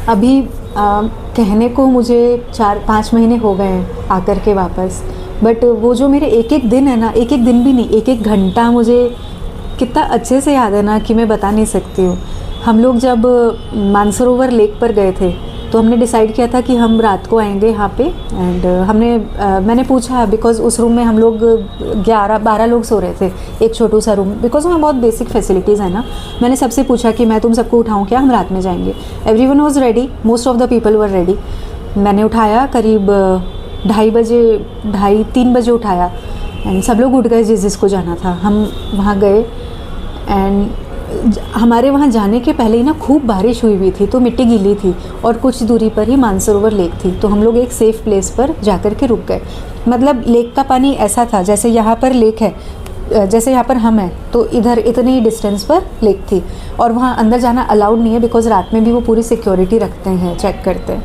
अभी कहने को मुझे 4-5 महीने हो गए हैं आकर के वापस, बट वो जो मेरे एक एक दिन है ना, एक एक दिन भी नहीं, एक एक घंटा मुझे कितना अच्छे से याद है ना कि मैं बता नहीं सकती हूँ। हम लोग जब मानसरोवर लेक पर गए थे तो हमने डिसाइड किया था कि हम रात को आएंगे यहाँ पे, एंड मैंने पूछा, बिकॉज़ उस रूम में हम लोग 11-12 लोग सो रहे थे, एक छोटू सा रूम, बिकॉज़ वहाँ बहुत बेसिक फैसिलिटीज़ है ना। मैंने सबसे पूछा कि मैं तुम सबको उठाऊँ क्या, हम रात में जाएंगे। Everyone was ready, most of the people were ready. मैंने उठाया करीब 2:30-3 बजे उठाया, एंड सब लोग उठ गए जिसको जाना था। हम वहाँ गए, एंड हमारे वहाँ जाने के पहले ही ना खूब बारिश हुई थी, तो मिट्टी गीली थी और कुछ दूरी पर ही मानसरोवर लेक थी। तो हम लोग एक सेफ़ प्लेस पर जाकर के रुक गए। मतलब लेक का पानी ऐसा था जैसे यहाँ पर लेक है, जैसे यहाँ पर हम हैं तो इधर इतनी ही डिस्टेंस पर लेक थी, और वहाँ अंदर जाना अलाउड नहीं है, बिकॉज़ रात में भी वो पूरी सिक्योरिटी रखते हैं, चेक करते हैं।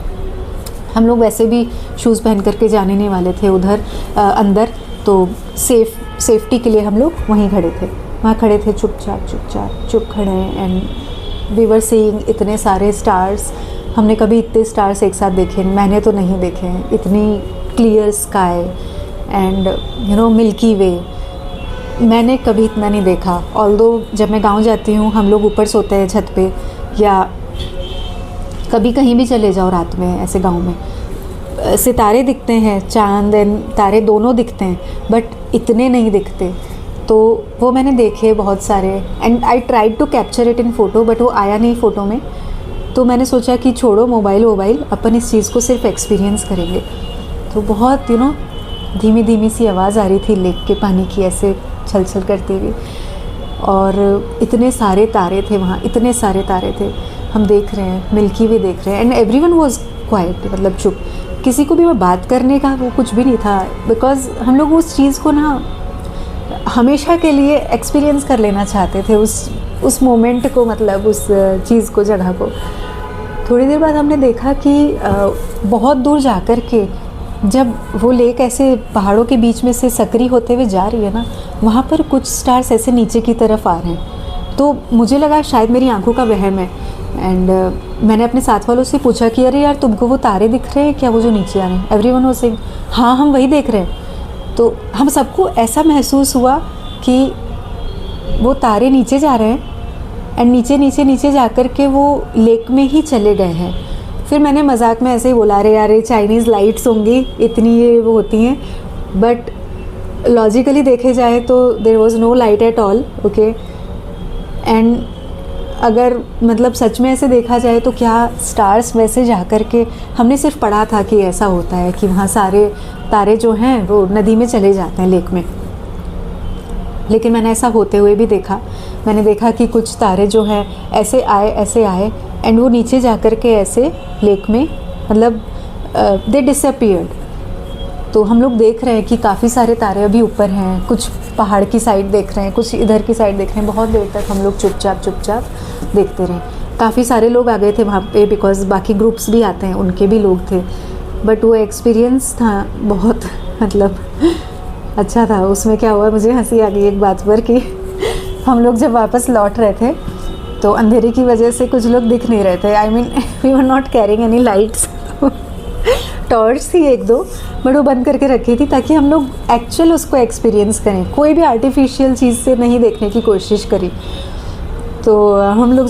हम लोग वैसे भी शूज़ पहन करके जाने नहीं वाले थे उधर अंदर, तो सेफ्टी के लिए हम लोग वहीं खड़े थे। वहाँ खड़े थे चुप खड़े, एंड वी वर सीइंग इतने सारे स्टार्स। हमने कभी इतने स्टार्स एक साथ देखे, मैंने तो नहीं देखे हैं। इतनी क्लियर स्काई एंड मिल्की वे, मैंने कभी इतना नहीं देखा। ऑल्दो जब मैं गांव जाती हूँ, हम लोग ऊपर सोते हैं छत पे, या कभी कहीं भी चले जाओ रात में ऐसे गांव में, सितारे दिखते हैं, चांद एंड तारे दोनों दिखते हैं, बट इतने नहीं दिखते। तो वो मैंने देखे बहुत सारे, and I tried to capture it in photo, but वो आया नहीं फ़ोटो में। तो मैंने सोचा कि छोड़ो मोबाइल, अपन इस चीज़ को सिर्फ एक्सपीरियंस करेंगे। तो बहुत धीमी धीमी सी आवाज़ आ रही थी लेक के पानी की, ऐसे छल छल करती हुई, और इतने सारे तारे थे वहाँ, इतने सारे तारे थे। हम देख रहे हैं, मिल्की वे देख रहे हैं, एंड एवरीवन वाज क्वाइट, मतलब चुप। किसी को भी वो बात करने का वो कुछ भी नहीं था, बिकॉज़ हम लोग उस चीज़ को ना हमेशा के लिए एक्सपीरियंस कर लेना चाहते थे, उस मोमेंट को, मतलब उस चीज़ को, जगह को। थोड़ी देर बाद हमने देखा कि बहुत दूर जाकर के जब वो लेक ऐसे पहाड़ों के बीच में से सकरी होते हुए जा रही है ना, वहाँ पर कुछ स्टार्स ऐसे नीचे की तरफ आ रहे हैं। तो मुझे लगा शायद मेरी आंखों का वहम है, एंड मैंने अपने साथ वालों से पूछा कि अरे यार, तुमको वो तारे दिख रहे हैं क्या, वो जो नीचे आ रहे हैं? एवरीवन वाज सेइंग हाँ, हम वही देख रहे हैं। तो हम सबको ऐसा महसूस हुआ कि वो तारे नीचे जा रहे हैं, एंड नीचे जाकर के वो लेक में ही चले गए हैं। फिर मैंने मजाक में ऐसे ही बोला, अरे यार, चाइनीज़ लाइट्स होंगी, इतनी ये वो होती हैं, बट लॉजिकली देखे जाए तो there was no light at all, okay. And अगर मतलब सच में ऐसे देखा जाए तो क्या स्टार्स वैसे जा कर के, हमने सिर्फ पढ़ा था कि ऐसा होता है कि वहाँ सारे तारे जो हैं वो नदी में चले जाते हैं, लेक में, लेकिन मैंने ऐसा होते हुए भी देखा। मैंने देखा कि कुछ तारे जो हैं ऐसे आए एंड वो नीचे जा कर के ऐसे लेक में, मतलब दे डिसअपीयर्ड। तो हम लोग देख रहे हैं कि काफ़ी सारे तारे अभी ऊपर हैं, कुछ पहाड़ की साइड देख रहे हैं, कुछ इधर की साइड देख रहे हैं। बहुत देर तक हम लोग चुपचाप देखते रहे। काफ़ी सारे लोग आ गए थे वहाँ पे, बिकॉज़ बाकी ग्रुप्स भी आते हैं, उनके भी लोग थे। बट वो एक्सपीरियंस था बहुत, मतलब अच्छा था। उसमें क्या हुआ, मुझे हंसी आ गई एक बात पर कि हम लोग जब वापस लौट रहे थे तो अंधेरे की वजह से कुछ लोग दिख नहीं रहे थे। I mean we were not carrying any lights, torch थी 1-2, बट वो बंद करके रखी थी ताकि हम लोग एक्चुअल उसको एक्सपीरियंस करें, कोई भी आर्टिफिशियल चीज़ से नहीं देखने की कोशिश करी। तो हम लोग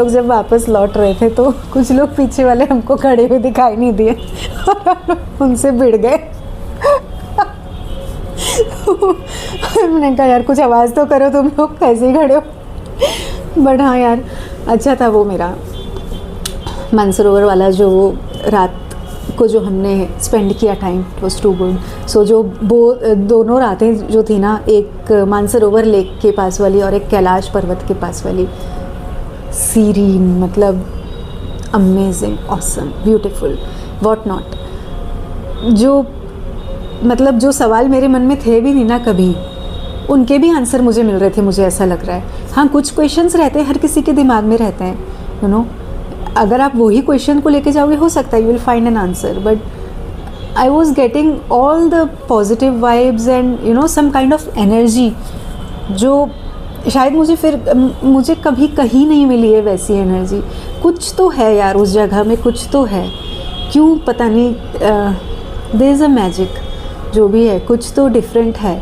जब वापस लौट रहे थे तो कुछ लोग पीछे वाले हमको खड़े हुए दिखाई नहीं दिए और हम लोग उनसे भिड़ गए। हमने कहा यार, कुछ आवाज़ तो करो, तुम लोग ऐसे ही खड़े हो। बट हाँ यार, अच्छा था वो मेरा मानसरोवर वाला जो रात को जो हमने स्पेंड किया time, it was too good. So जो दोनों रातें जो थी ना, एक मानसरोवर लेक के पास वाली और एक कैलाश पर्वत के पास वाली, सीरीन, मतलब amazing, awesome, beautiful, what not. जो सवाल मेरे मन में थे भी नहीं ना कभी, उनके भी आंसर मुझे मिल रहे थे, मुझे ऐसा लग रहा है। हाँ, कुछ क्वेश्चंस रहते हैं, हर किसी के दिमाग में रहते हैं, यू नो। अगर आप वही क्वेश्चन को लेके जाओगे, हो सकता है you will find an answer, but I was getting all the positive vibes and some kind of energy जो शायद मुझे कभी कहीं नहीं मिली है वैसी एनर्जी। कुछ तो है यार उस जगह में, कुछ तो है, क्यों पता नहीं, देयर इज़ अ मैजिक, जो भी है कुछ तो डिफरेंट है।